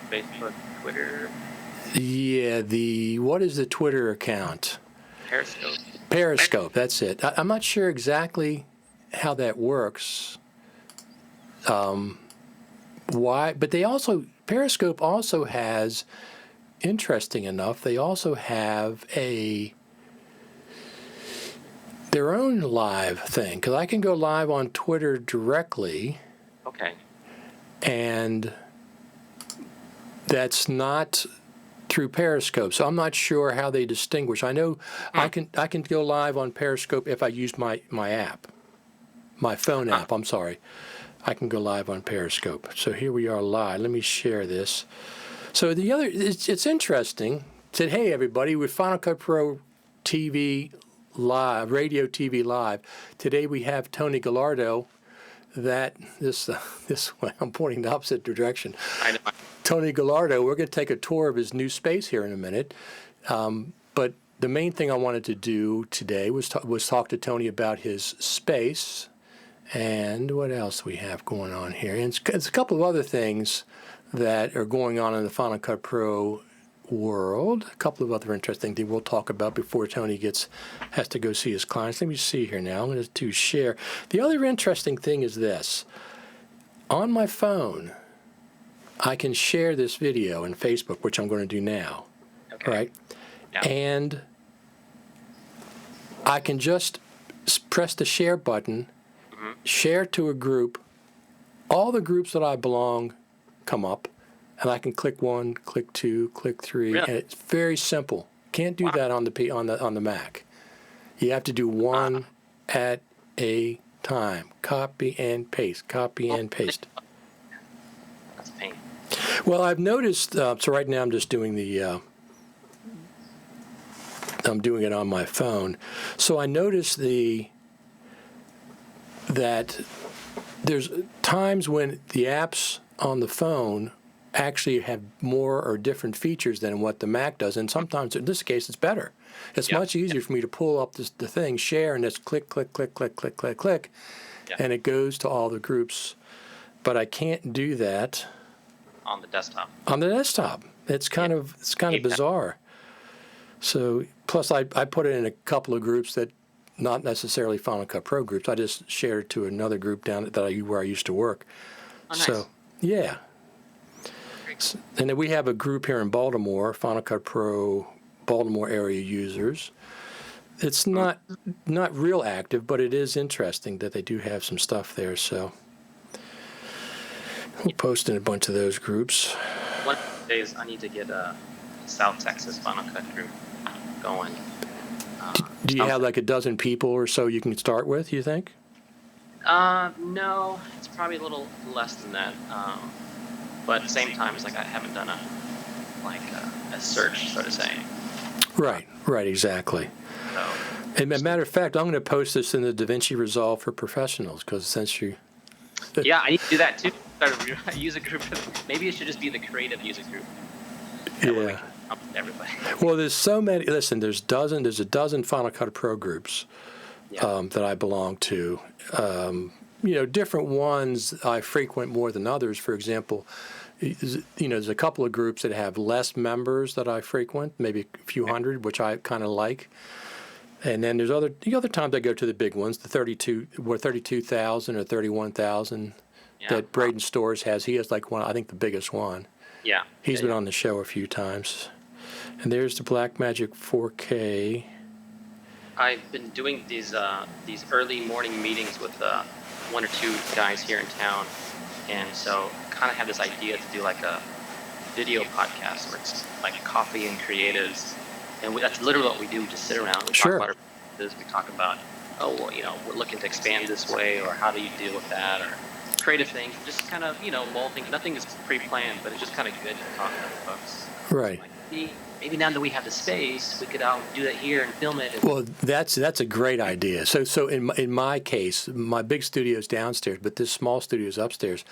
Facebook, Twitter. Yeah, what is the Twitter account? Periscope. Periscope, that's it. I'm not sure exactly how that works. Why? But Periscope also has, interesting enough, they also have their own live thing. Because I can go live on Twitter directly. Okay. And that's not through Periscope, so I'm not sure how they distinguish. I know I can go live on Periscope if I use my app, my phone app. I'm sorry, I can go live on Periscope. So here we are live. Let me share this. So it's interesting. It said, hey everybody, with Final Cut Pro TV Live, Radio TV Live. Today we have Tony Gallardo. This way, I'm pointing the opposite direction. I know. Tony Gallardo, we're going to take a tour of his new space here in a minute. But the main thing I wanted to do today was talk to Tony about his space and what else we have going on here. And it's a couple of other things that are going on in the Final Cut Pro world. A couple of other interesting things we'll talk about before Tony has to go see his clients. Let me see here now. I'm going to share. The other interesting thing is this. On my phone, I can share this video in Facebook, which I'm going to do now. Okay. Right? Yeah. And I can just press the share button, share to a group. All the groups that I belong come up. And I can click 1, click 2, click 3, really? And it's very simple. Can't do that on the Mac. You have to do one at a time. Copy and paste. Copy and paste. That's a pain. Well, I've noticed. So right now I'm just doing I'm doing it on my phone. So I noticed that there's times when the apps on the phone actually have more or different features than what the Mac does, and sometimes in this case it's better. It's much easier for me to pull up the thing, share, and just click, click, click, click, click, click, click, and it goes to all the groups. But I can't do that on the desktop. On the desktop, it's kind of bizarre. So plus I put it in a couple of groups that not necessarily Final Cut Pro groups. I just shared it to another group down where I used to work. Oh, nice. So yeah. And then we have a group here in Baltimore, Final Cut Pro Baltimore area users. It's not real active, but it is interesting that they do have some stuff there. So we'll post in a bunch of those groups. One of the days I need to get a South Texas Final Cut group going. Do you have like a dozen people or so you can start with, you think? No, it's probably a little less than that. But at the same time, it's like I haven't done a search, so to say. Right, exactly. So, and as a matter of fact, I'm going to post this in the DaVinci Resolve for Professionals because since you... Yeah, I need to do that too. Start a user group. Maybe it should just be the creative user group. Yeah. Everybody. Well, there's so many. Listen, there's a dozen Final Cut Pro groups that I belong to. Different ones I frequent more than others. For example, there's a couple of groups that have less members that I frequent, maybe a few hundred, which I kind of like. And then there's the other times I go to the big ones, the 32,000 or 31,000 that Braden Storrs has. He has like one, I think the biggest one. Yeah. He's been on the show a few times. And there's the Blackmagic 4K. I've been doing these early morning meetings with one or two guys here in town, and so kind of have this idea to do like a video podcast where it's like coffee and creatives, and that's literally what we do. We just sit around, we talk about our business, we talk about, we're looking to expand this way, or how do you deal with that, or creative things, just kind of, mull things. Nothing is pre-planned, but it's just kind of good to talk to folks. Right. Like, maybe now that we have the space, we could do that here and film it. Well, that's a great idea. So in my case, my big studio is downstairs, but this small studio is upstairs,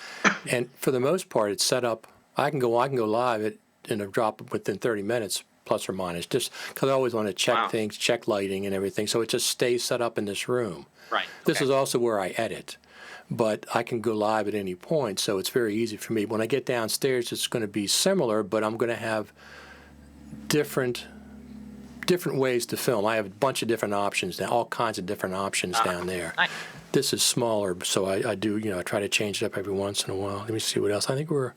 and for the most part, it's set up. I can go live in a drop within 30 minutes, plus or minus, just because I always want to check things, check lighting and everything. So it just stays set up in this room. Right. This is also where I edit. but I can go live at any point, so it's very easy for me. When I get downstairs, it's going to be similar, but I'm going to have different ways to film. I have a bunch of different options now, all kinds of different options down there. Nice. This is smaller, so I do, I try to change it up every once in a while. Let me see what else. I think we're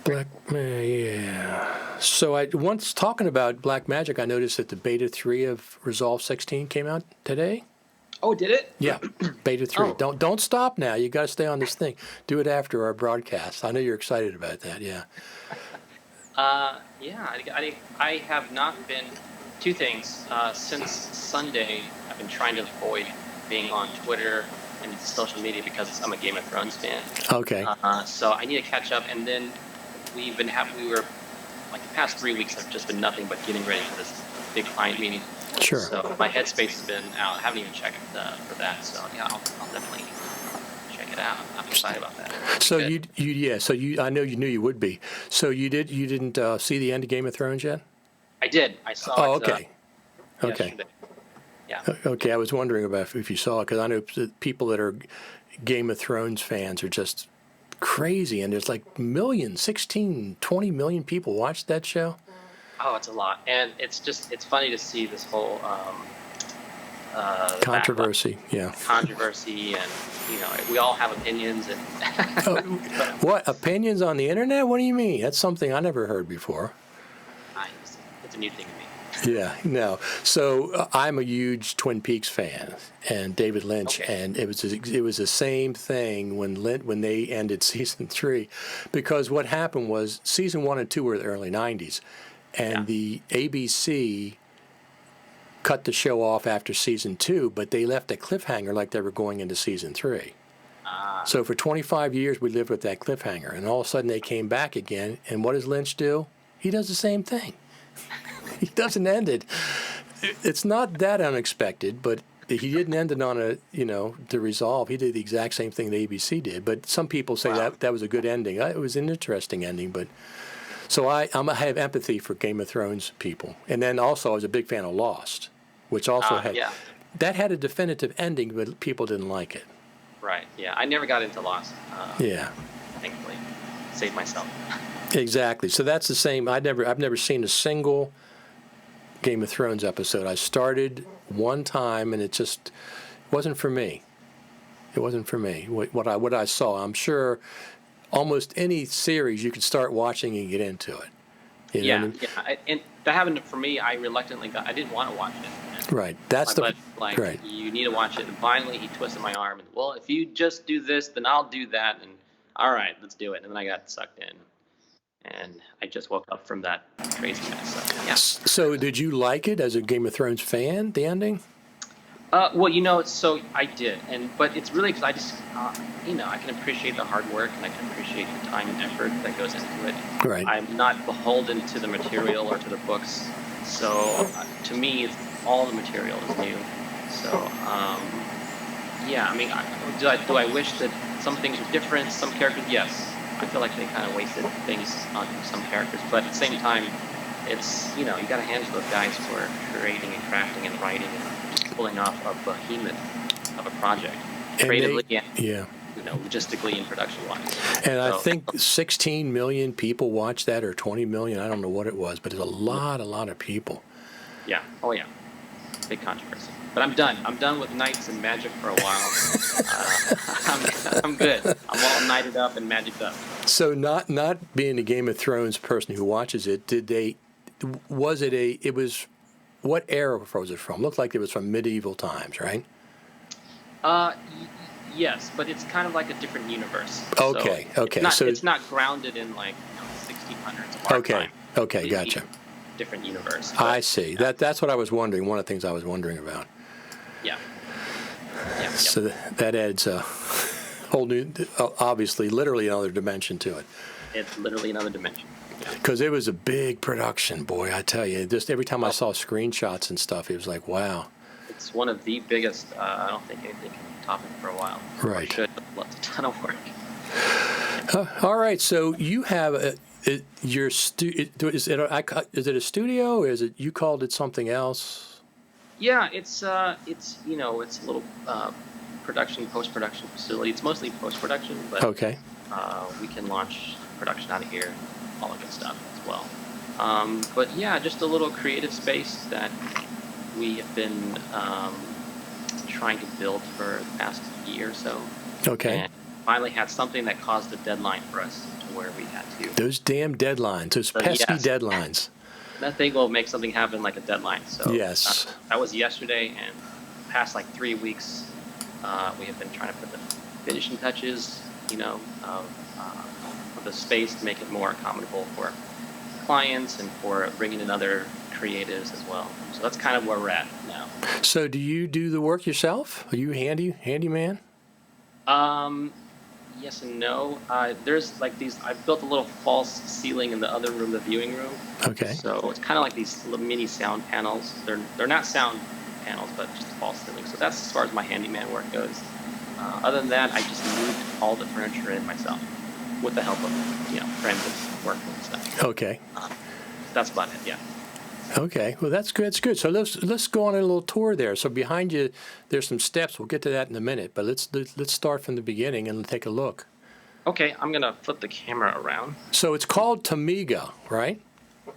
Black yeah. So once talking about Black Magic, I noticed that the beta 3 of Resolve 16 came out today. Oh, did it? Yeah, beta 3. Oh. Don't stop now. You got to stay on this thing. Do it after our broadcast. I know you're excited about that. Yeah. I have not been. Two things. Since Sunday, I've been trying to avoid being on Twitter and social media because I'm a Game of Thrones fan. Okay. So I need to catch up, and then we were like the past 3 weeks have just been nothing but getting ready for this big client meeting. Sure. So my headspace has been out. I haven't even checked for that. So yeah, I'll definitely check it out. I'm excited about that. So I know you knew you would be. So you didn't see the end of Game of Thrones yet? I did. I saw it. Oh, okay. Okay. Yesterday. Yeah. Okay, I was wondering about if you saw it, because I know people that are Game of Thrones fans are just crazy, and there's like millions, 16, 20 million people watch that show. Oh, it's a lot, and it's funny to see this whole controversy. Yeah. Controversy, and we all have opinions, and what opinions on the internet? What do you mean? That's something I never heard before. It's a new thing to me. Yeah, no. So I'm a huge Twin Peaks fan, and David Lynch, Okay. and it was the same thing when they ended season 3, because what happened was season 1 and 2 were the early '90s, and the ABC cut the show off after season 2, but they left a cliffhanger like they were going into season 3. So for 25 years we lived with that cliffhanger, and all of a sudden they came back again, and what does Lynch do? He does the same thing. He doesn't end it. It's not that unexpected, but he didn't end it on the Resolve. He did the exact same thing the ABC did. But some people say that was a good ending. It was an interesting ending. But so I have empathy for Game of Thrones people. And then also I was a big fan of Lost, which also that had a definitive ending, but people didn't like it. Right. Yeah. I never got into Lost. Thankfully, saved myself. Exactly. So that's the same. I've never seen a single Game of Thrones episode. I started one time, and it just wasn't for me. It wasn't for me. What I saw. I'm sure almost any series you could start watching and get into it. And that happened for me. I reluctantly I didn't want to watch it. Right. Right. You need to watch it. And finally, he twisted my arm. And, well, if you just do this, then I'll do that. And all right, let's do it. And then I got sucked in. And I just woke up from that craziness. So did you like it as a Game of Thrones fan, the ending? So I did, but it's really because I just, I can appreciate the hard work, and I can appreciate the time and effort that goes into it. Right. I'm not beholden to the material or to the books, so to me, all the material is new. So, do I wish that some things were different, some characters? Yes. I feel like they kind of wasted things on some characters, but at the same time, it's, you got to hand to those guys who are creating and crafting and writing and just pulling off a behemoth of a project, creatively logistically and production-wise. And I think 16 million people watched that, or 20 million, I don't know what it was, but it's a lot of people. Yeah, oh yeah, big controversy. But I'm done. I'm done with knights and magic for a while. I'm good. I'm all knighted up and magicked up. So not being a Game of Thrones person who watches it, what era was it from? Looked like it was from medieval times, right? Yes, but it's kind of like a different universe. Okay. It's not grounded in 1600s. Okay, gotcha. Different universe. I see. That's what I was wondering. One of the things I was wondering about. Yeah. So that adds a whole new, obviously, literally another dimension to it. It's literally another dimension. Because it was a big production, boy, I tell you. Just every time I saw screenshots and stuff, it was like, wow. It's one of the biggest, I don't think anything can top it for a while. Right. It's a ton of work. All right, so you have is it a studio, or is it, you called it something else? Yeah, it's a little production, post-production facility. It's mostly post-production, but Okay. we can launch production out of here, all that good stuff as well. But yeah, just a little creative space that we have been trying to build for the past year or so. Okay. And finally had something that caused a deadline for us to where we had to. Those damn deadlines, those So, pesky yes. deadlines. Nothing will make something happen like a deadline. So Yes. that was yesterday, and past like 3 weeks, we have been trying to put the finishing touches, of the space to make it more accommodable for clients and for bringing in other creatives as well. So that's kind of where we're at now. So do you do the work yourself? Are you handyman? Yes and no. There's like these. I built a little false ceiling in the other room, the viewing room. Okay. So it's kind of like these little mini sound panels. They're not sound panels, but just a false ceiling. So that's as far as my handyman work goes. Other than that, I just moved all the furniture in myself with the help of friends and work and stuff. Okay. That's about it. Yeah. Okay. Well, that's good. That's good. So let's go on a little tour there. So behind you, there's some steps. We'll get to that in a minute. But let's start from the beginning and take a look. Okay, I'm gonna flip the camera around. So it's called Tomiga, right?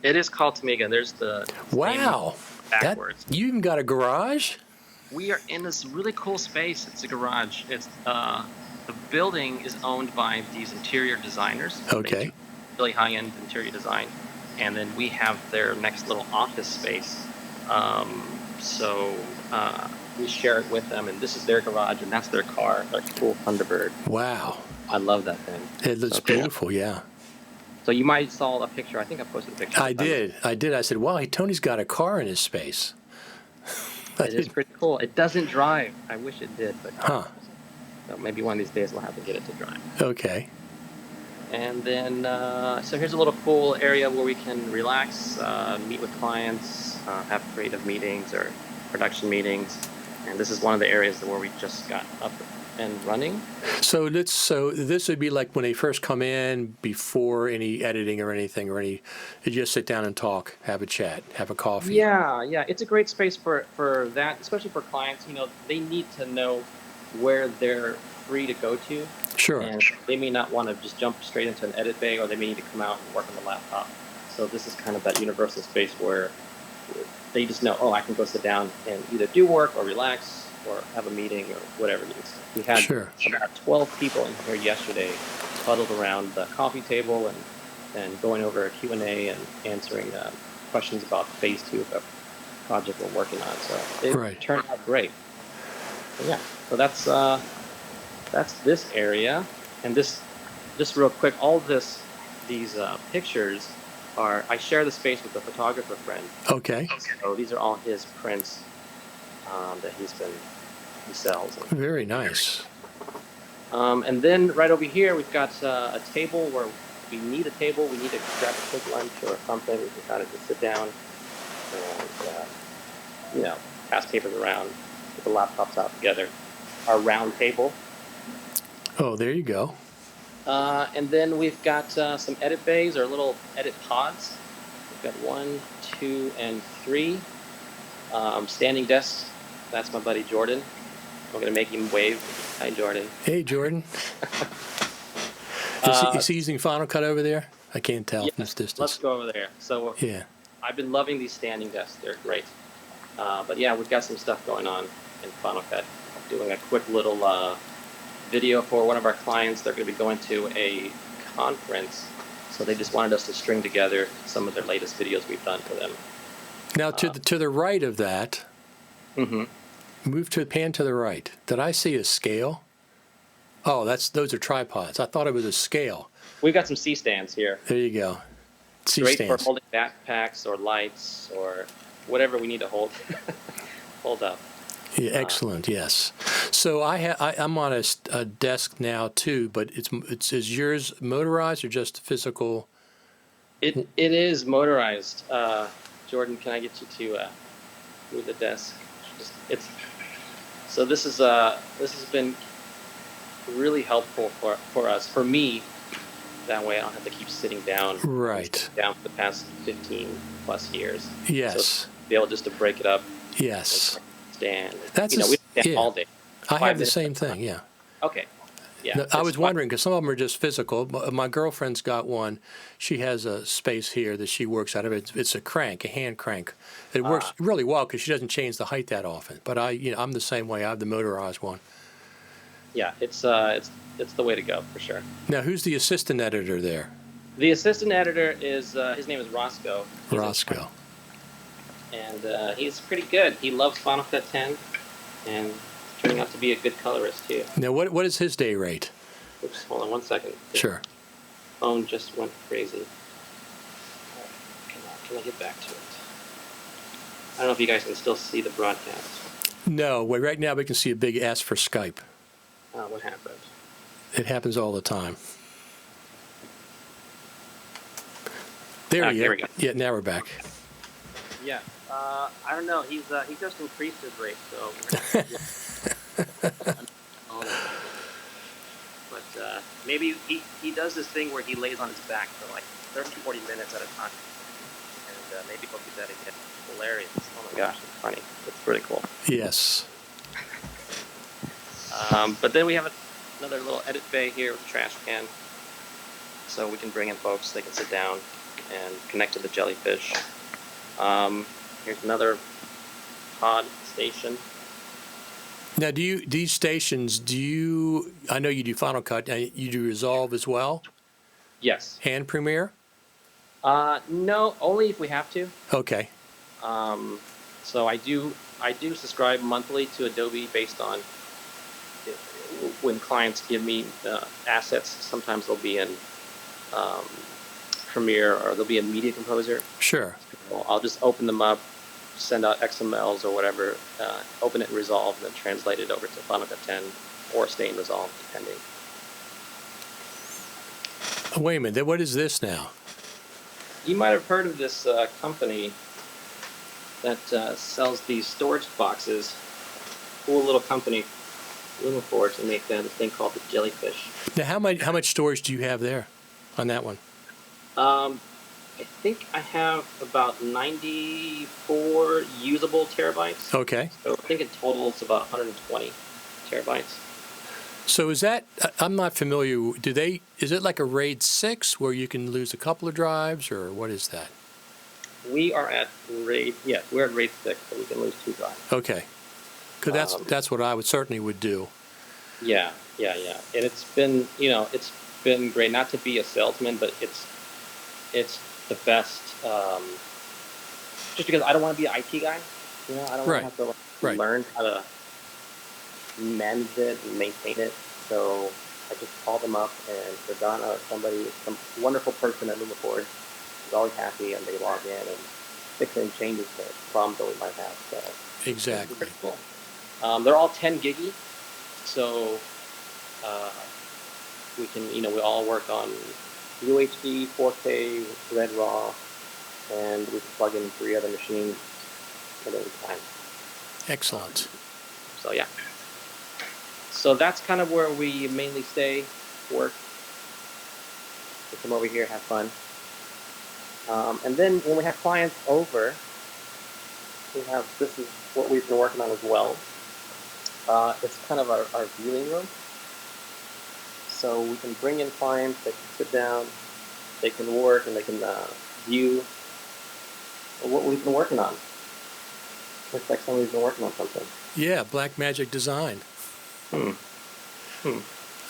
It is called Tomiga. There's the Wow. backwards. You even got a garage? We are in this really cool space. It's a garage. It's the building is owned by these interior designers. Okay. They do really high-end interior design, and then we have their next little office space. So we share it with them, and this is their garage, and that's their car, their cool Thunderbird. Wow. I love that thing. It looks beautiful, yeah. So you might saw a picture. I think I posted a picture. I did. I said, wow, Tony's got a car in his space. It is pretty cool. It doesn't drive. I wish it did, but so maybe one of these days we'll have to get it to drive. Okay. And then, so here's a little cool area where we can relax, meet with clients, have creative meetings or production meetings. And this is one of the areas where we just got up and running. So this would be like when they first come in, before any editing or anything, you just sit down and talk, have a chat, have a coffee. Yeah, it's a great space for that, especially for clients. They need to know where they're free to go to. Sure. And they may not want to just jump straight into an edit bay, or they may need to come out and work on the laptop. So this is kind of that universal space where they just know, I can go sit down and either do work or relax or have a meeting or whatever it is. We had about 12 people in here yesterday huddled around the coffee table and going over a Q&A and answering questions about phase 2 of the project we're working on. So it turned out great. So that's this area. And this, just real quick, all these pictures I share the space with a photographer friend. Okay. So these are all his prints that he sells. Very nice. And then right over here, we've got a table where we need a table. We need to grab a quick lunch or something. We can kind of just sit down and, pass papers around, get the laptops out together. Our round table. Oh, there you go. And then we've got some edit bays or little edit pods. We've got 1, 2, and 3. Standing desks. That's my buddy Jordan. I'm going to make him wave. Hi, Jordan. Hey, Jordan. Is he using Final Cut over there? I can't tell from this distance. Let's go over there. So I've been loving these standing desks. They're great. But yeah, we've got some stuff going on in Final Cut. Doing a quick little video for one of our clients. They're going to be going to a conference. So they just wanted us to string together some of their latest videos we've done for them. Now, to the right of that, move to pan to the right. Did I see a scale? Oh, those are tripods. I thought it was a scale. We've got some C-stands here. There you go. Great C-stands. for holding backpacks or lights or whatever we need to hold up. Yeah, excellent. Yes. So I'm on a desk now too, but is yours motorized or just physical? It is motorized. Jordan, can I get you to move the desk? So this has been really helpful for us, for me. That way I don't have to keep sitting down. Right. Down for the past 15 plus years. Yes. So be able just to break it up. Yes. Stand. That's we stand all day. I 5 have the minutes same at a time. thing, yeah. Okay. Yeah. No, I it's was fun. wondering, because some of them are just physical. My girlfriend's got one. She has a space here that she works out of. It's a crank, a hand crank. It works really well because she doesn't change the height that often. But I'm the same way. I have the motorized one. Yeah, it's the way to go for sure. Now, who's the assistant editor there? The assistant editor is his name is Roscoe. He's Roscoe. and he's pretty good. He loves Final Cut 10, and turning out to be a good colorist too. Now, what is his day rate? Oops, hold on 1 second. Sure. Phone just went crazy. Can I get back to it? I don't know if you guys can still see the broadcast. No, well, right now we can see a big S for Skype. What happened? It happens all the time. There we go. Yeah, now we're back. Yeah. I don't know. He just increased his rate, so. But maybe he does this thing where he lays on his back for like 30, 40 minutes at a time, and maybe he'll do that again. Hilarious! Oh my gosh, it's funny. It's pretty cool. Yes. But then we have another little edit bay here with a trash can, so we can bring in folks. They can sit down and connect to the jellyfish. Here's another pod station. Now, these stations, I know you do Final Cut, you do Resolve as well? Yes. And Premiere? No, only if we have to. Okay. So I do subscribe monthly to Adobe based on when clients give me assets. Sometimes they'll be in Premiere or they'll be in Media Composer. Sure. I'll just open them up, send out XMLs or whatever, open it in Resolve, and then translate it over to Final Cut 10 or stay in Resolve, depending. Wait a minute, what is this now? You might have heard of this company that sells these storage boxes. Cool little company, Lumiforge, and make this thing called the Jellyfish. Now, how much storage do you have there on that one? I think I have about 94 usable terabytes. Okay. So I think in total it's about 120 terabytes. So is that, I'm not familiar, is it like a RAID 6 where you can lose a couple of drives, or what is that? We are at RAID, yeah, we're at RAID 6, so we can lose 2 drives. Okay. Because that's what I would do. Yeah. And it's been, it's been great, not to be a salesman, but it's the best, just because I don't want to be an IT guy, I don't want to have to learn how to manage it and maintain it. So I just call them up, and Verdana or some wonderful person at Lumiforge is always happy, and they log in and fix any changes to problems that we might have. So exactly. It's pretty cool. They're all 10 giggy, so we can, we all work on UHD, 4K, Red Raw, and we can plug in 3 other machines at any time. Excellent. So yeah. So that's kind of where we mainly stay, work. We come over here, have fun. And then when we have clients over, this is what we've been working on as well. It's kind of our viewing room. So we can bring in clients, they can sit down, they can work, and they can view what we've been working on. Looks like somebody's been working on something. Yeah, Blackmagic Design.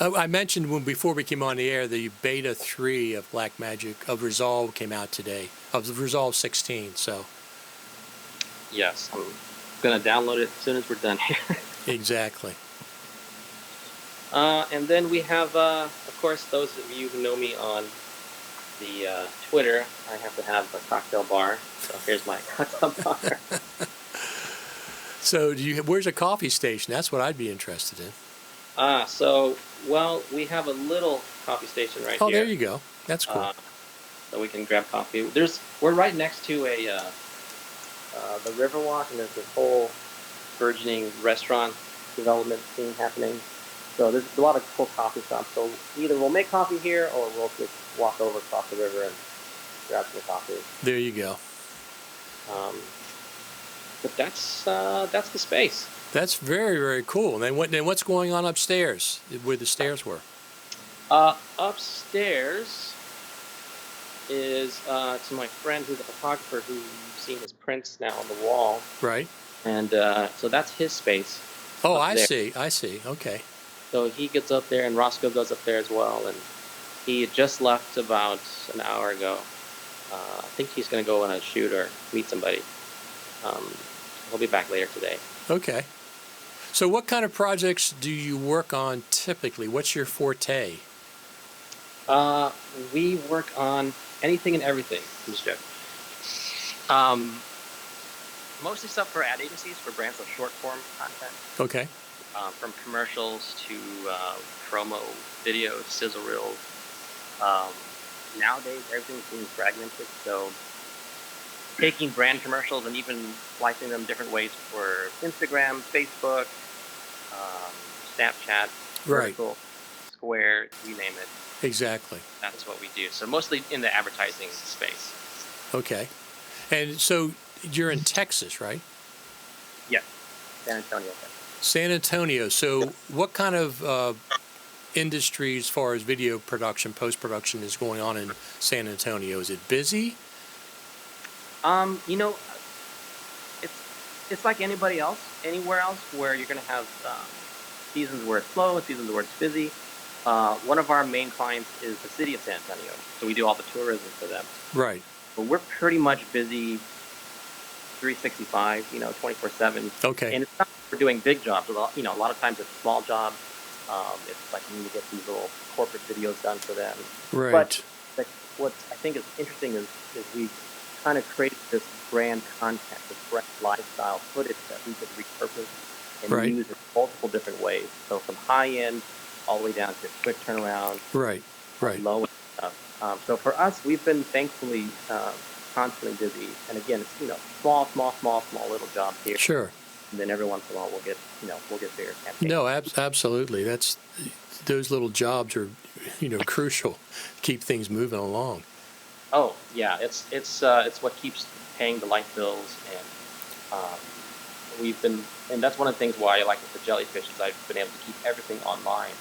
I mentioned before we came on the air, the beta 3 of Blackmagic, of Resolve came out today, of Resolve 16, so. Yes, I'm going to download it as soon as we're done here. Exactly. And then we have, of course, those of you who know me on the Twitter, I have to have a cocktail bar. So here's my cocktail bar. So where's a coffee station? That's what I'd be interested in. We have a little coffee station right here. Oh, there you go. That's cool. So we can grab coffee. We're right next to the Riverwalk, and there's this whole burgeoning restaurant development scene happening. So there's a lot of cool coffee shops. So either we'll make coffee here, or we'll just walk over across the river and grab some coffee. There you go. But that's the space. That's very, very cool. And then what's going on upstairs where the stairs were? Upstairs is to my friend who's a photographer who's seen his prints now on the wall. Right. And so that's his space. Oh, I see. Okay. So he gets up there, and Roscoe goes up there as well. And he had just left about an hour ago. I think he's going to go on a shoot or meet somebody. He'll be back later today. Okay. So what kind of projects do you work on typically? What's your forte? We work on anything and everything, Mr. Jeff. Mostly stuff for ad agencies, for brands of short form content. Okay. From commercials to promo videos, sizzle reels. Nowadays, everything's being fragmented, so taking brand commercials and even slicing them different ways for Instagram, Facebook, Snapchat, vertical, Square, you name it. Exactly. That's what we do. So mostly in the advertising space. Okay. And so you're in Texas, right? Yes, San Antonio. San Antonio. So what kind of industry as far as video production, post-production is going on in San Antonio? Is it busy? You know, it's like anybody else, anywhere else where you're going to have seasons where it's slow, seasons where it's busy. One of our main clients is the city of San Antonio, so we do all the tourism for them. Right. But we're pretty much busy 365, 24/7. Okay. And it's not like we're doing big jobs. A lot of times it's small jobs. It's like you need to get these little corporate videos done for them. Right. But what I think is interesting is we kind of created this brand content, this brand lifestyle footage that we could repurpose and use in multiple different ways. So from high end all the way down to quick turnaround, right, low end stuff. So for us, we've been thankfully constantly busy. And again, it's small little jobs here. Sure. And then every once in a while we'll get bigger campaigns. No, absolutely. Those little jobs are crucial. Keep things moving along. Oh yeah, it's what keeps paying the light bills, and that's one of the things why I like with the Jellyfish is I've been able to keep everything online,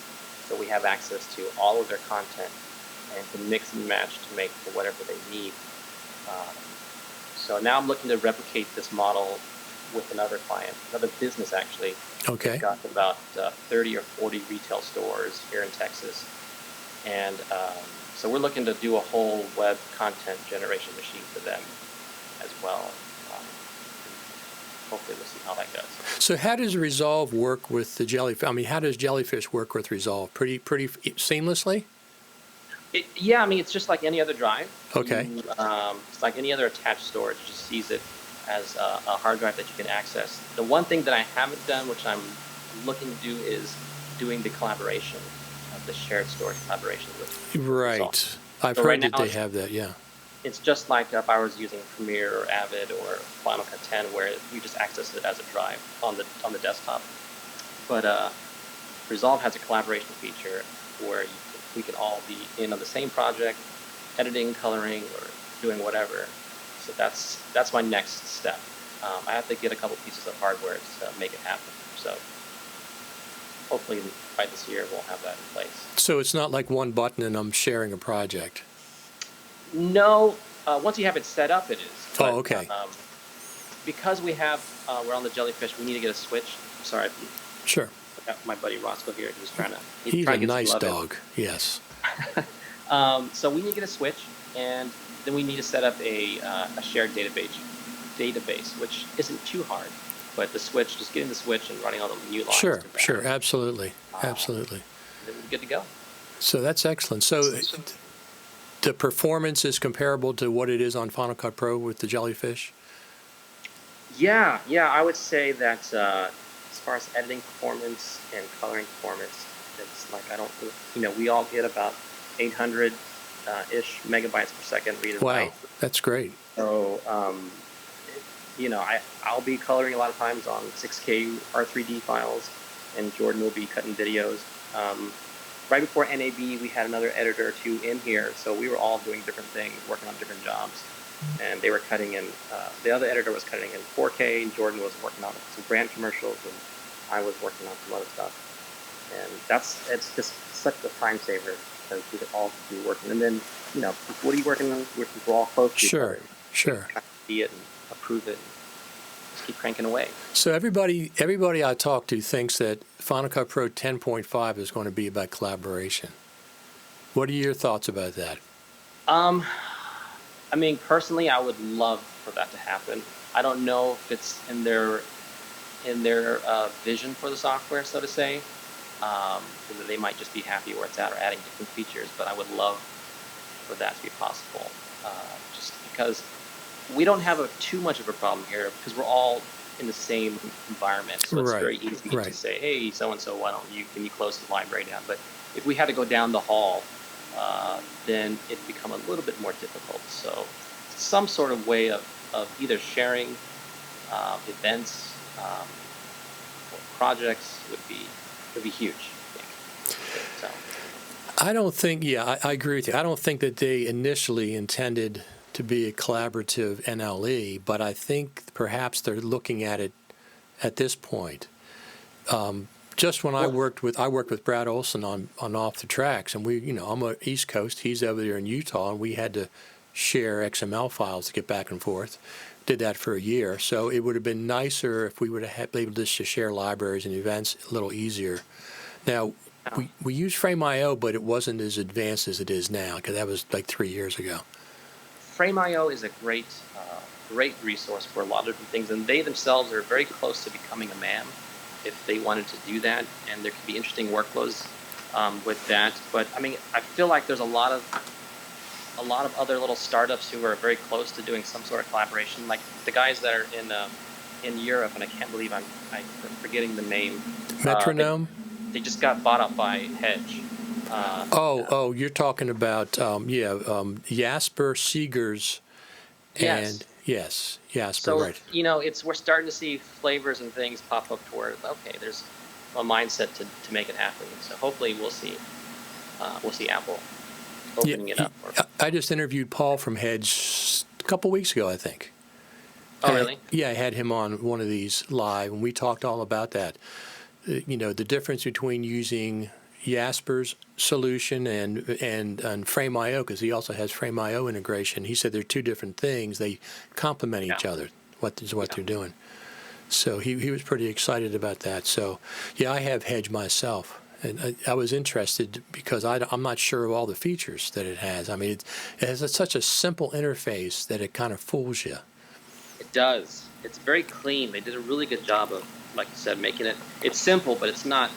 so we have access to all of their content and can mix and match to make for whatever they need. So now I'm looking to replicate this model with another client, another business actually. Okay. We've got about 30 or 40 retail stores here in Texas, and so we're looking to do a whole web content generation machine for them as well. Hopefully we'll see how that goes. So how does Resolve work with the Jellyfish? I mean, how does Jellyfish work with Resolve? Pretty seamlessly? Yeah, I mean, it's just like any other drive. Okay. It's like any other attached storage. It just sees it as a hard drive that you can access. The one thing that I haven't done, which I'm looking to do, is doing the collaboration, the shared storage collaboration with Resolve. I've heard that they have that, yeah. It's just like if I was using Premiere or Avid or Final Cut 10, where you just access it as a drive on the desktop. But Resolve has a collaboration feature where we can all be in on the same project, editing, coloring, or doing whatever. So that's my next step. I have to get a couple pieces of hardware to make it happen. So hopefully by this year we'll have that in place. So it's not like one button and I'm sharing a project? No. Once you have it set up, it is. But, okay. Because we're on the Jellyfish, we need to get a switch. I'm sorry. Sure. I got my buddy Roscoe here. He's a nice dog. Yes. So we need to get a switch, and then we need to set up a shared database, which isn't too hard. But the switch, just getting the switch and running all the new lines. Sure, absolutely. Then we're good to go. So that's excellent. So the performance is comparable to what it is on Final Cut Pro with the Jellyfish? Yeah, I would say that as far as editing performance and coloring performance, it's like we all get about 800-ish megabytes per second read and write. Wow, that's great. So, I'll be coloring a lot of times on 6K R3D files, and Jordan will be cutting videos. Right before NAB, we had another editor or two in here, so we were all doing different things, working on different jobs. and they were cutting in. The other editor was cutting in 4K. Jordan was working on some brand commercials, and I was working on some other stuff. And it's just such a time saver because we could all be working. And then, what are you working on? We're all close to each other. Sure. Kind of see it and approve it. And just keep cranking away. So everybody I talk to thinks that Final Cut Pro 10.5 is going to be about collaboration. What are your thoughts about that? I mean, personally, I would love for that to happen. I don't know if it's in their vision for the software, so to say. Because they might just be happy where it's at or adding different features, but I would love for that to be possible. Just because we don't have too much of a problem here because we're all in the same environment, so it's very easy to say, hey, so-and-so, can you close the library down? But if we had to go down the hall, then it'd become a little bit more difficult. So some sort of way of either sharing events or projects would be huge, I think. So. I don't think, I agree with you. I don't think that they initially intended to be a collaborative NLE, but I think perhaps they're looking at it at this point. Just when I worked with Brad Olson on Off the Tracks, and I'm on East Coast, he's over there in Utah, and we had to share XML files to get back and forth. Did that for a year, so it would have been nicer if we would have been able to share libraries and events a little easier. Now, we used Frame.io, but it wasn't as advanced as it is now, because that was like 3 years ago. Frame.io is a great resource for a lot of different things, and they themselves are very close to becoming a MAM if they wanted to do that, and there could be interesting workflows with that. But I mean, I feel like there's a lot of other little startups who are very close to doing some sort of collaboration, like the guys that are in Europe, and I can't believe I'm forgetting the name. Metronome. They just got bought up by Hedge. You're talking about Jasper Seegers, and Jasper, so, right? We're starting to see flavors and things pop up toward there's a mindset to make it happen. So hopefully we'll see Apple opening it up. I just interviewed Paul from Hedge a couple weeks ago, I think. Oh, really? Yeah, I had him on one of these live, and we talked all about that. The difference between using Jasper's solution and Frame.io, because he also has Frame.io integration. He said they're two different things. They complement each other, what they're doing. So he was pretty excited about that. So, I have Hedge myself. And I was interested because I'm not sure of all the features that it has. I mean, it has such a simple interface that it kind of fools you. It does. It's very clean. They did a really good job of, like you said, making it. It's simple, but it's not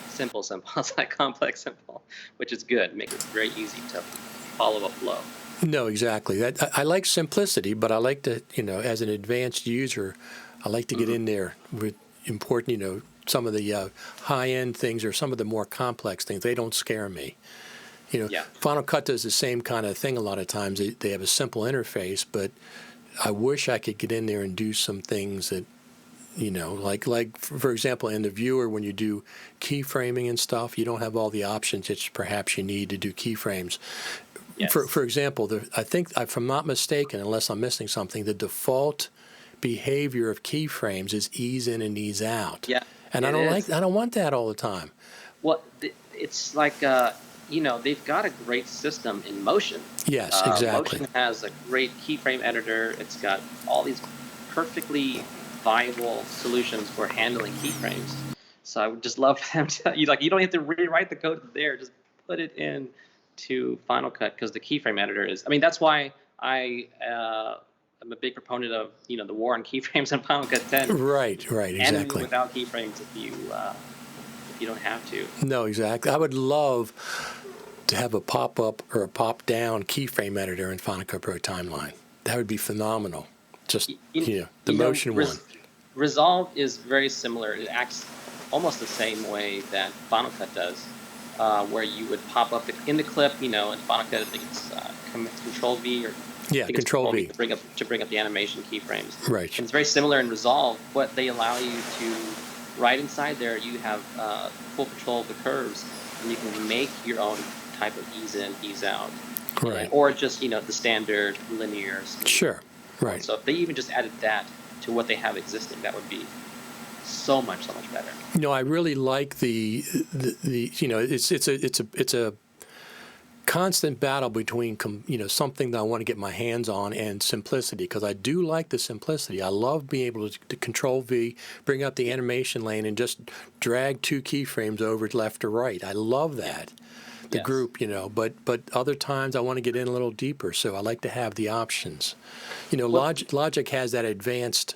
simple. It's like complex simple, which is good. Make it very easy to follow a flow. No, exactly. I like simplicity, but I like to, as an advanced user, I like to get in there with important, some of the high-end things or some of the more complex things. They don't scare me. Final Cut does the same kind of thing a lot of times. They have a simple interface, but I wish I could get in there and do some things that, like for example, in the viewer, when you do keyframing and stuff, you don't have all the options that perhaps you need to do keyframes. Yes. For example, I think, if I'm not mistaken, unless I'm missing something, the default behavior of keyframes is ease in and ease out. Yeah. And I don't want that all the time. Well, it's like they've got a great system in Motion. Yes, exactly. Motion has a great keyframe editor. It's got all these perfectly viable solutions for handling keyframes. So I would just love them to you don't have to rewrite the code there. Just put it in to Final Cut, because the keyframe editor is. I mean, that's why I'm a big proponent of the war on keyframes in Final Cut 10. Right, exactly. And without keyframes, if you don't have to. No, exactly. I would love to have a pop-up or a pop-down keyframe editor in Final Cut Pro Timeline. That would be phenomenal. Just the Motion one. Resolve is very similar. It acts almost the same way that Final Cut does, where you would pop up in the clip. In Final Cut, I think it's Control V or. Yeah, Control V to bring up the animation keyframes. Right. And it's very similar in Resolve, but they allow you to, right inside there, you have full control of the curves, and you can make your own type of ease in, ease out. Right. or just the standard linear scheme. Sure. Right. So if they even just added that to what they have existing, that would be so much better. I really like the it's a constant battle between something that I want to get my hands on and simplicity, because I do like the simplicity. I love being able to Control V, bring up the animation lane, and just drag 2 keyframes over left or right. I love that. The Yes. group, but other times I want to get in a little deeper, so I like to have the options. Logic has that advanced.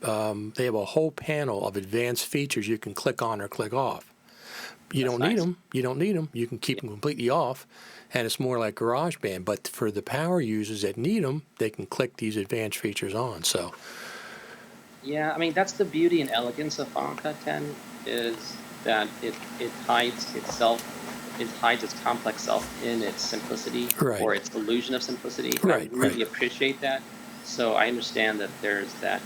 They have a whole panel of advanced features you can click on or click off. You don't need them. You don't need them. You can keep them completely off, and it's more like GarageBand. But for the power users that need them, they can click these advanced features on. So. Yeah, I mean, that's the beauty and elegance of Final Cut 10, is that it hides itself. It hides its complex self in its simplicity, Right. or its illusion of simplicity. Right, I really appreciate that. So I understand that there's that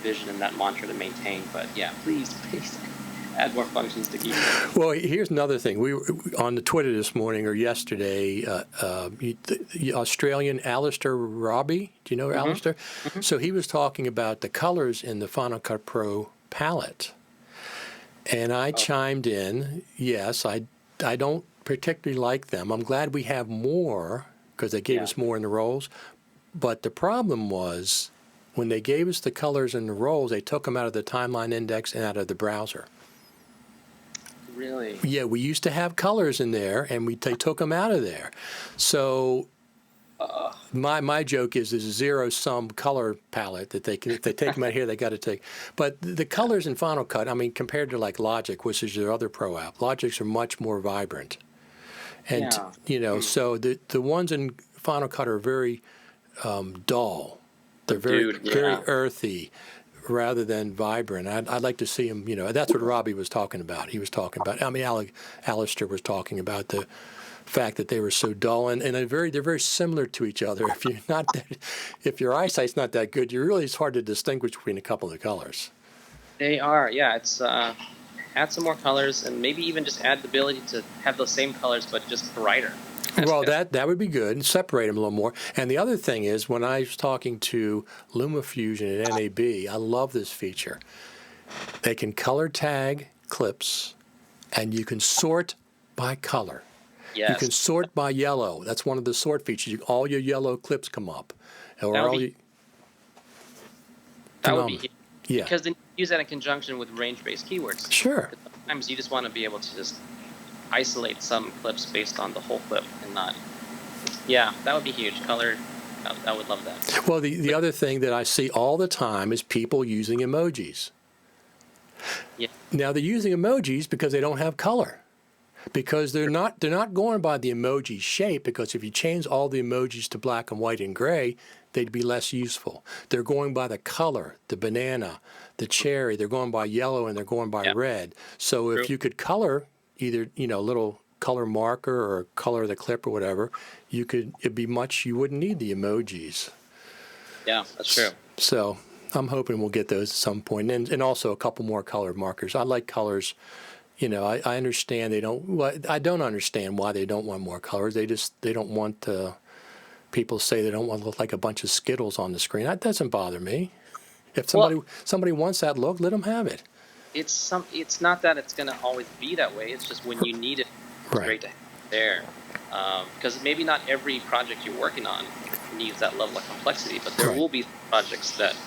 vision and that mantra to maintain. But yeah, please add more functions to keep it. Well, here's another thing. We were on the Twitter this morning or yesterday. The Australian Alistair Robbie. Do you know Alistair? Mm-hmm. So he was talking about the colors in the Final Cut Pro palette, and I chimed in. Yes, I don't particularly like them. I'm glad we have more because they gave us more in the roles. But the problem was when they gave us the colors in the roles, they took them out of the timeline index and out of the browser. Really? Yeah, we used to have colors in there, and they took them out of there. So my joke is there's a zero-sum color palette that they can, if they take them out here, they got to take. But the colors in Final Cut, I mean, compared to like Logic, which is their other pro app, Logics are much more vibrant. And, so the ones in Final Cut are very dull. They're very earthy rather than vibrant. I'd like to see them, that's what Robbie was talking about. He was talking about, Alistair was talking about the fact that they were so dull, and they're very similar to each other. If your eyesight's not that good, it's hard to distinguish between a couple of the colors. They are, yeah. It's add some more colors, and maybe even just add the ability to have those same colors but just brighter. Well, that would be good. Separate them a little more. And the other thing is, when I was talking to LumaFusion at NAB, I love this feature. They can color tag clips, and you can sort by color. Yes. You can sort by yellow. That's one of the sort features. All your yellow clips come up. That would be huge. Yeah. Because then you use that in conjunction with range-based keywords. Sure. Sometimes you just want to be able to just isolate some clips based on the whole clip and not. Yeah, that would be huge. Color, I would love that. Well, the other thing that I see all the time is people using emojis. Yeah. Now they're using emojis because they don't have color. Because they're not going by the emoji shape, because if you change all the emojis to black and white and gray, they'd be less useful. They're going by the color, the banana, the cherry. They're going by yellow and they're going by red. So if you could color either, little color marker or color the clip or whatever, you wouldn't need the emojis. Yeah, that's true. So I'm hoping we'll get those at some point, and also a couple more color markers. I like colors. I understand I don't understand why they don't want more colors. They don't want people say they don't want to look like a bunch of Skittles on the screen. That doesn't bother me. If somebody wants that look, let them have it. It's not that it's going to always be that way. It's just when you need it, it's great to have it there. Because maybe not every project you're working on needs that level of complexity, but there will be projects that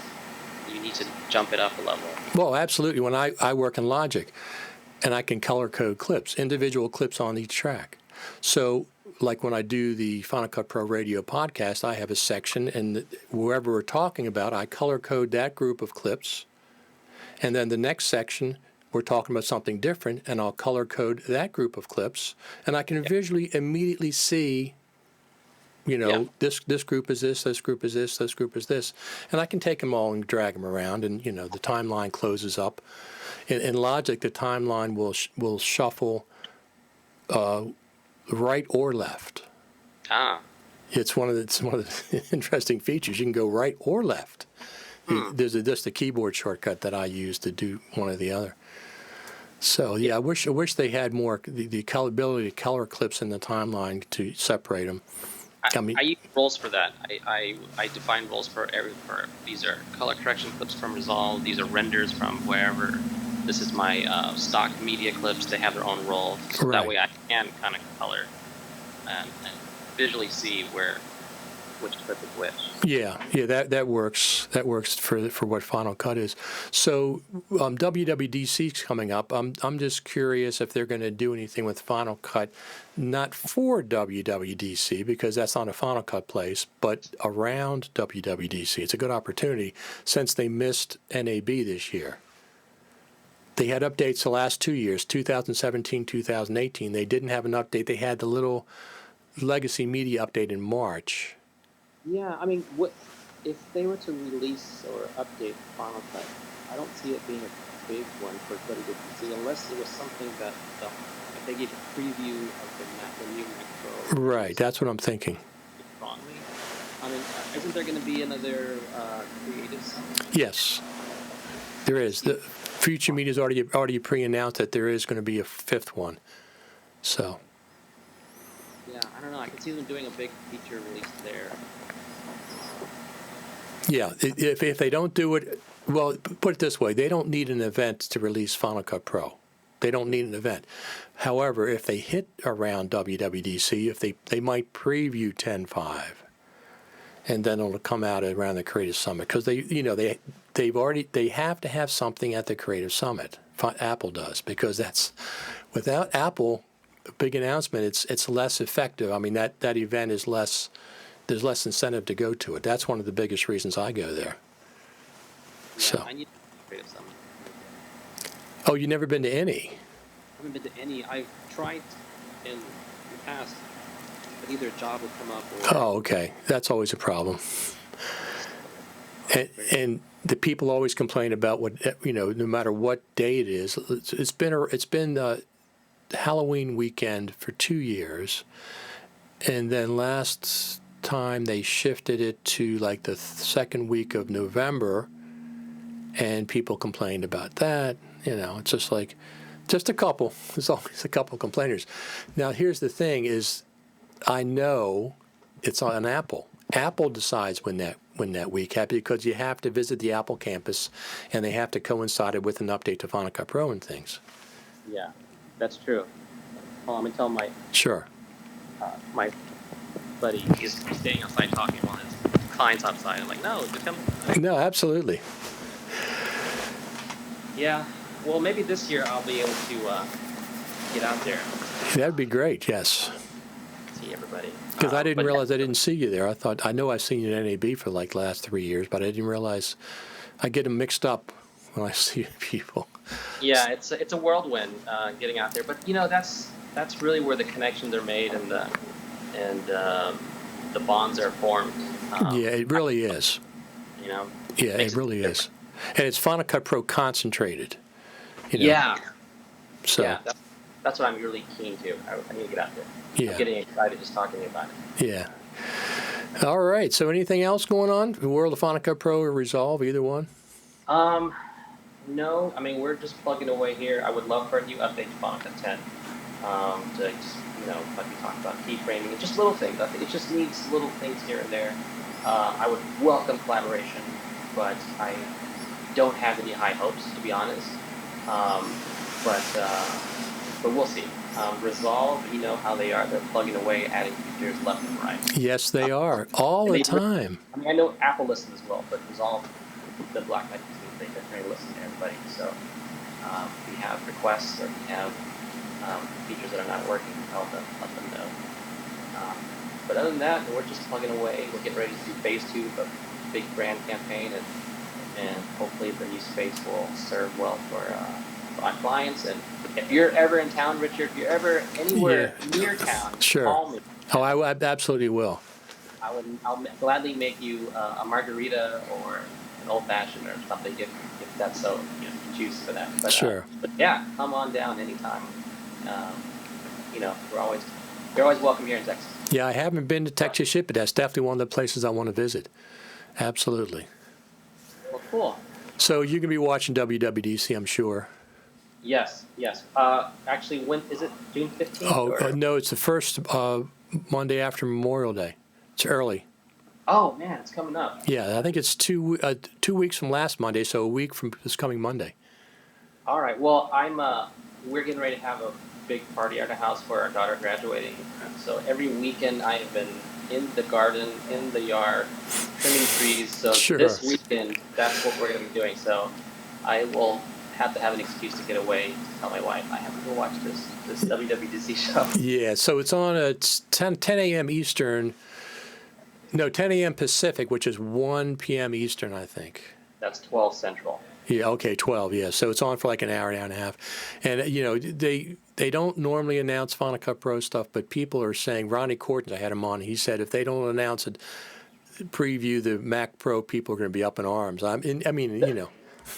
you need to jump it up a level. Well, absolutely. When I work in Logic, and I can color code clips, individual clips on each track. So, like when I do the Final Cut Pro Radio podcast, I have a section, and wherever we're talking about, I color code that group of clips. And then the next section, we're talking about something different, and I'll color code that group of clips. And I can visually immediately see, this group is this group is this group is this. And I can take them all and drag them around, and, the timeline closes up. In Logic, the timeline will shuffle right or left. It's one of the interesting features. You can go right or left. There's just a keyboard shortcut that I use to do one or the other. So yeah, I wish they had more the ability to color clips in the timeline to separate them. I use roles for that. I define roles for these are color correction clips from Resolve. These are renders from wherever. This is my stock media clips. They have their own role. So Right. That way I can kind of color and visually see which clip is which. Yeah, that works. That works for what Final Cut is. So WWDC's coming up. I'm just curious if they're going to do anything with Final Cut, not for WWDC because that's not a Final Cut place, but around WWDC. It's a good opportunity since they missed NAB this year. They had updates the last 2 years, 2017, 2018. They didn't have an update. They had the little Legacy Media update in March. Yeah, I mean, what if they were to release or update Final Cut? I don't see it being a big one for WWDC unless it was something that if they gave a preview of the new Mac Pro. Right, that's what I'm thinking. Strongly. I mean, isn't there going to be another creative summit? Yes, there is. The Future Media's already pre-announced that there is going to be a fifth one. So. Yeah, I don't know. I could see them doing a big feature release there. Yeah, if they don't do it, well, put it this way, they don't need an event to release Final Cut Pro. They don't need an event. However, if they hit around WWDC, if they might preview 10.5, and then it'll come out around the Creative Summit because they have to have something at the Creative Summit. Apple does because that's without Apple, a big announcement. It's less effective. I mean that event is less. There's less incentive to go to it. That's one of the biggest reasons I go there. Yeah, so. I need Creative Summit. Oh, you've never been to any? I haven't been to any. I've tried in the past, but either a job would come up or... Oh, okay. That's always a problem. And the people always complain about what, no matter what day it is. It's been Halloween weekend for 2 years. And then last time they shifted it to like the second week of November, and people complained about that. It's just a couple. There's always a couple complainers. Now here's the thing: is I know it's on Apple. Apple decides when that week happens because you have to visit the Apple campus, and they have to coincide it with an update to Final Cut Pro and things. Yeah, that's true. Well, I'm gonna tell my buddy is staying outside talking while his client's outside. I'm like, no, come. No, absolutely. Yeah. Well, maybe this year I'll be able to get out there. That'd be great. Yes. See everybody. Because I didn't realize I didn't see you there. I know I've seen you in NAB for like the last 3 years, but I didn't realize I get them mixed up when I see people. Yeah, it's a whirlwind getting out there, but that's really where the connections are made and the bonds are formed. Yeah, it really is. Yeah, it really is, and it's Final Cut Pro concentrated. Yeah. So. Yeah, that's what I'm really keen to. I need to get out there. Yeah. I'm getting excited just talking about it. Yeah. All right. So anything else going on? The world of Final Cut Pro or Resolve, either one? No. I mean, we're just plugging away here. I would love for a new update to Final Cut 10. To just, like we talked about, keyframing and just little things. I think it just needs little things here and there. I would welcome collaboration, but I don't have any high hopes, to be honest. But we'll see. Resolve, you know how they are. They're plugging away, adding features left and right. Yes, they are. All the time. I mean, I know Apple listens as well, but Resolve, the Black Knight team, they definitely listen to everybody. So we have requests or we have features that are not working, let them know. But other than that, we're just plugging away. We're getting ready to do phase 2 of a big brand campaign, and hopefully the new space will serve well for our clients. And if you're ever in town, Richard, if you're ever anywhere near town, sure. Call me. Oh, I absolutely will. I'll gladly make you a margarita or an old fashioned or something if that's so you can choose for that. But, sure. But yeah, come on down anytime. You're always welcome here in Texas. Yeah, I haven't been to Texas yet, but that's definitely one of the places I want to visit. Absolutely. Well, cool. So you can be watching WWDC, I'm sure. Yes, yes. Actually, when is it? June 15th? Oh, Or? no, it's the first Monday after Memorial Day. It's early. Oh man, it's coming up. Yeah, I think it's 2 weeks from last Monday, so a week from this coming Monday. All right. Well, we're getting ready to have a big party at our house for our daughter graduating. So every weekend I have been in the garden, in the yard, trimming trees. So Sure. this weekend, that's what we're going to be doing. So I will have to have an excuse to get away. Tell my wife I have to go watch this WWDC show. Yeah, so it's on it's 10 a.m. Eastern. No, 10 a.m. Pacific, which is 1 p.m. Eastern, I think. That's 12 Central. Yeah, okay, 12, yeah. So it's on for like an hour and a half. And, they don't normally announce Final Cut Pro stuff, but people are saying, Ronnie Cortins, I had him on, he said if they don't announce it, preview the Mac Pro, people are going to be up in arms.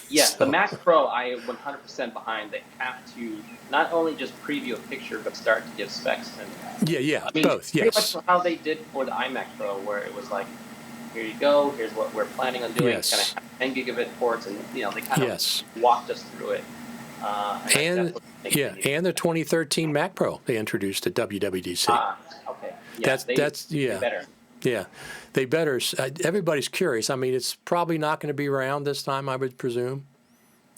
Yes, So. the Mac Pro, I am 100% behind. They have to not only just preview a picture, but start to give specs. And Yeah, I mean, both, pretty yes. much how they did for the iMac Pro, where it was like, here you go, here's what we're planning on doing. Yes. Kind of 10 gigabit ports, and they kind of Yes. walked us through it. And the 2013 Mac Pro they introduced at WWDC. Okay. Yeah, That's they better. Yeah, they better. Everybody's curious. I mean, it's probably not going to be round this time, I would presume.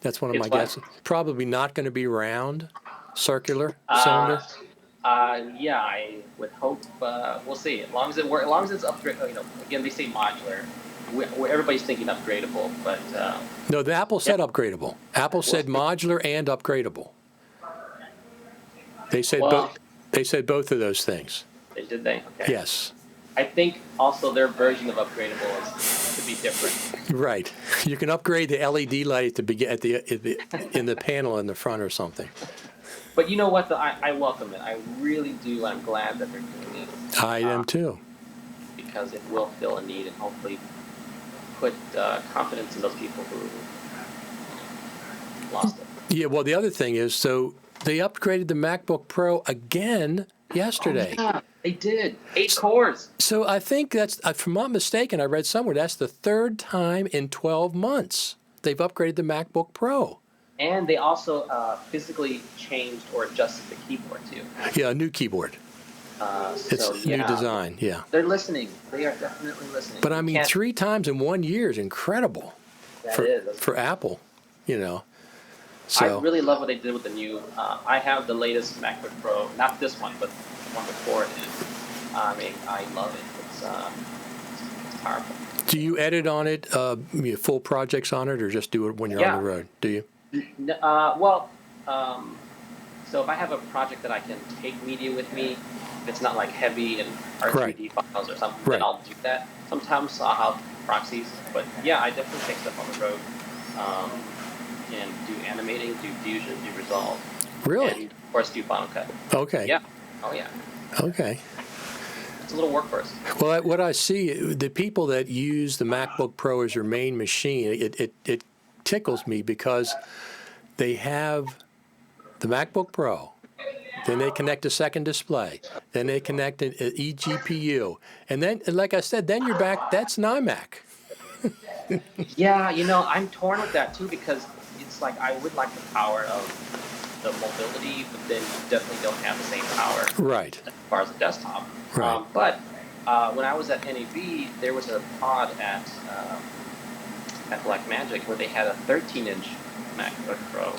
That's one of my guesses. Probably not going to be round, circular, cylinder. Yeah, I would hope. We'll see. As long as it works, as long as it's upgradable. Again, they say modular. Everybody's thinking upgradable, but No, the Apple said upgradable. Apple said modular and upgradable. They said They said both of those things. Did they? Okay. Yes. I think also their version of upgradable is to be different. Right. You can upgrade the LED light in the panel in the front or something. But you know what? I welcome it. I really do. I'm glad that they're doing it. I am too. Because it will fill a need and hopefully put confidence in those people who lost it. Yeah. Well, the other thing is, so they upgraded the MacBook Pro again yesterday. Oh, yeah, they did. 8 cores. So I think that's, if I'm not mistaken, I read somewhere that's the third time in 12 months they've upgraded the MacBook Pro. And they also physically changed or adjusted the keyboard too. Yeah, a new keyboard. It's new design. Yeah. They're listening. They are definitely listening. But I mean, 3 times in 1 year is incredible. For Apple, So I really love what they did with the new. I have the latest MacBook Pro, not this one, but the one before it. I mean, I love it. It's powerful. Do you edit on it, full projects on it, or just do it when you're on the road? Do you? So if I have a project that I can take media with me, if it's not like heavy and R3D files or something, then I'll do that. Sometimes I'll have proxies, but yeah, I definitely take stuff on the road. And do animating, do fusion, do resolve. Really? And of course do Final Cut. Okay. Yeah. Oh yeah. Okay. It's a little work for us. Well, what I see, the people that use the MacBook Pro as your main machine, it tickles me because they have the MacBook Pro, then they connect a second display, then they connect an eGPU, and then, like I said, then you're back. That's an iMac. Yeah, I'm torn with that too because it's like I would like the power of the mobility, but then you definitely don't have the same power. Right. As far as the desktop. Right. But when I was at NAB, there was a pod at Blackmagic where they had a 13-inch MacBook Pro,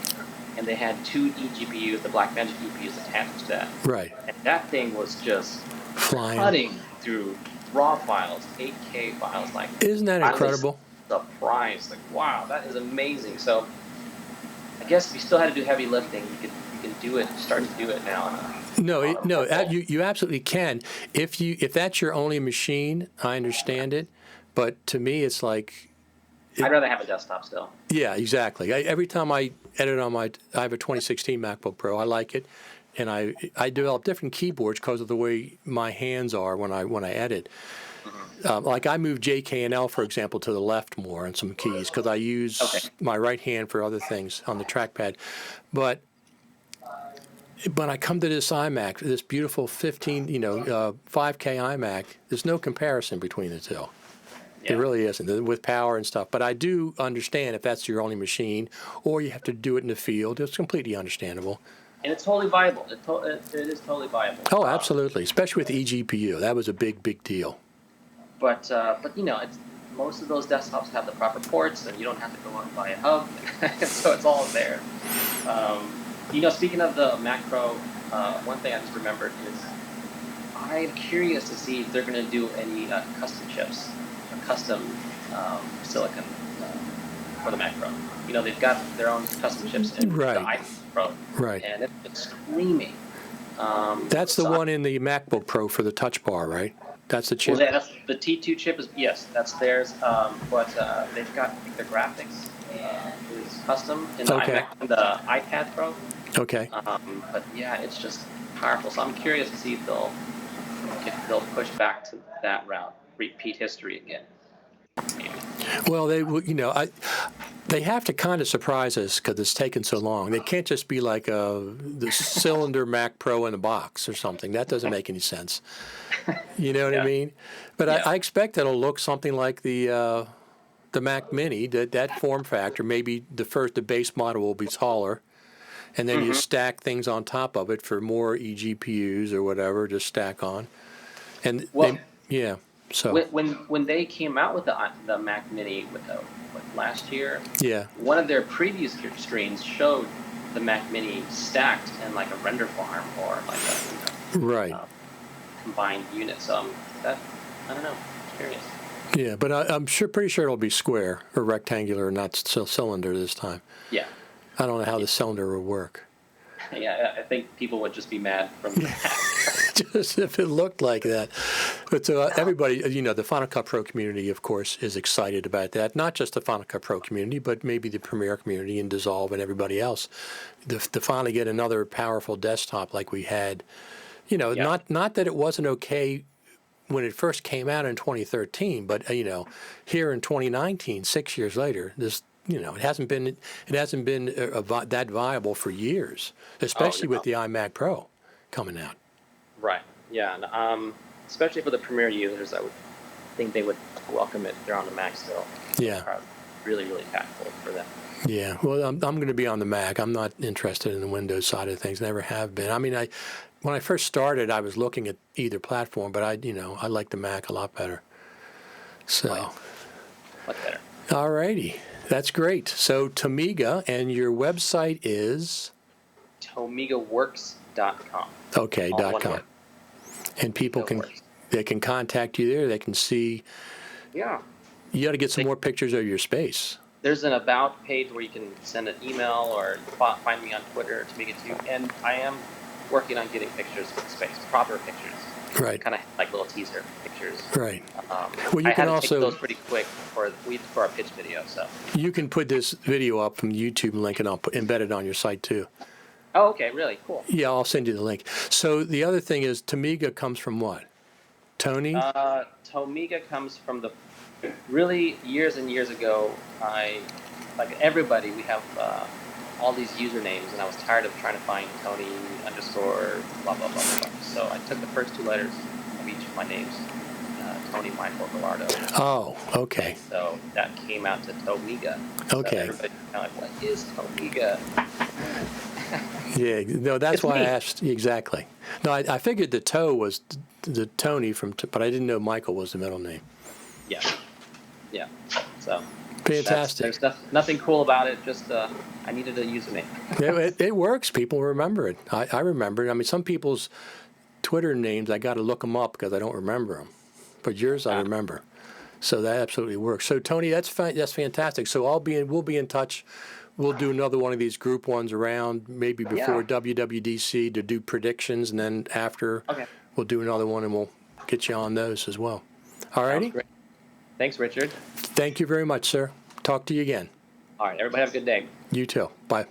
and they had 2 eGPUs, the Blackmagic EPUs attached to that. Right. And that thing was just flying, cutting through raw files, 8K files. Like, isn't that incredible? I was surprised. Like, wow, that is amazing. So I guess if you still had to do heavy lifting, you can do it. Start to do it now. You absolutely can. If that's your only machine, I understand it. But to me, it's like I'd rather have a desktop still. Yeah, exactly. Every time I edit on I have a 2016 MacBook Pro. I like it, and I develop different keyboards because of the way my hands are when I edit. Like I move J, K, and L, for example, to the left more on some keys because I use my right hand for other things on the trackpad. But when I come to this iMac, this beautiful 5K iMac, there's no comparison between the two. It really isn't, with power and stuff. But I do understand if that's your only machine, or you have to do it in the field. It's completely understandable. And it's totally viable. It is totally viable. Oh, absolutely, especially with eGPU. That was a big deal. But most of those desktops have the proper ports, and you don't have to go out and buy a hub, so it's all there. Speaking of the Mac Pro, one thing I just remembered is I'm curious to see if they're going to do any custom chips, or custom silicon for the Mac Pro. They've got their own custom chips in the iPad Pro, and it's screaming. That's the one in the MacBook Pro for the Touch Bar, right? That's the chip. Well, that's the T2 chip that's theirs. But they've got the graphics is custom in the iPad Pro. Okay. But yeah, it's just powerful. So I'm curious to see if they'll push back to that route, repeat history again. Well, they have to kind of surprise us because it's taken so long. They can't just be like the cylinder Mac Pro in a box or something. That doesn't make any sense. You know what I mean? But I expect it'll look something like the Mac Mini, that form factor. Maybe the base model will be taller, and then you stack things on top of it for more eGPUs or whatever to stack on. And So when they came out with the Mac Mini last year, one of their previous screens showed the Mac Mini stacked in like a render farm or like a combined unit. So I don't know, I'm curious. Yeah, but I'm pretty sure it'll be square or rectangular, not cylinder this time. Yeah. I don't know how the cylinder will work. Yeah, I think people would just be mad from that. Just if it looked like that. But everybody, the Final Cut Pro community, of course, is excited about that. Not just the Final Cut Pro community, but maybe the Premiere community and Dissolve and everybody else. To finally get another powerful desktop like we had. Not that it wasn't okay when it first came out in 2013, but, here in 2019, 6 years later, this... it hasn't been that viable for years, especially with the iMac Pro coming out. Right. Yeah. And, especially for the Premiere users, I would think they would welcome it. They're on the Mac still. Yeah. Really, really impactful for them. Yeah. Well, I'm going to be on the Mac. I'm not interested in the Windows side of things. Never have been. I mean, when I first started, I was looking at either platform, but I like the Mac a lot better. So. Much better. All righty. That's great. So Tomiga, and your website is? TomigaWorks.com. Okay, .com. And people can contact you there. They can see. Yeah. You got to get some more pictures of your space. There's an About page where you can send an email or find me on Twitter, Tomiga2. And I am working on getting pictures of the space, proper pictures. Right. Kind of like little teaser pictures. Right. Well, you can also take those pretty quick for our pitch video. So you can put this video up from YouTube and link it up, embed it on your site too. Oh, okay, really cool. Yeah, I'll send you the link. So the other thing is, Tomiga comes from what? Tony? Tomiga comes from really years and years ago. Like everybody, we have all these usernames, and I was tired of trying to find Tony _ blah, blah, blah, blah. So I took the first two letters of each of my names, Tony Michael Gallardo. Oh, okay. So that came out to Tomiga. Okay. So everybody's kind of like, what is Tomiga? Yeah, no, that's why I asked. Exactly. No, I figured the toe was the Tony but I didn't know Michael was the middle name. Yeah. Yeah. So. Fantastic. There's nothing cool about it. Just I needed a username. It works. People remember it. I remember it. I mean, some people's Twitter names, I got to look them up because I don't remember them. But yours, I remember. So that absolutely works. So Tony, that's fantastic. So we'll be in touch. We'll do another one of these group ones around maybe before WWDC to do predictions, and then after we'll do another one and we'll get you on those as well. All righty. Great. Thanks, Richard. Thank you very much, sir. Talk to you again. All right. Everybody have a good day. You too. Bye.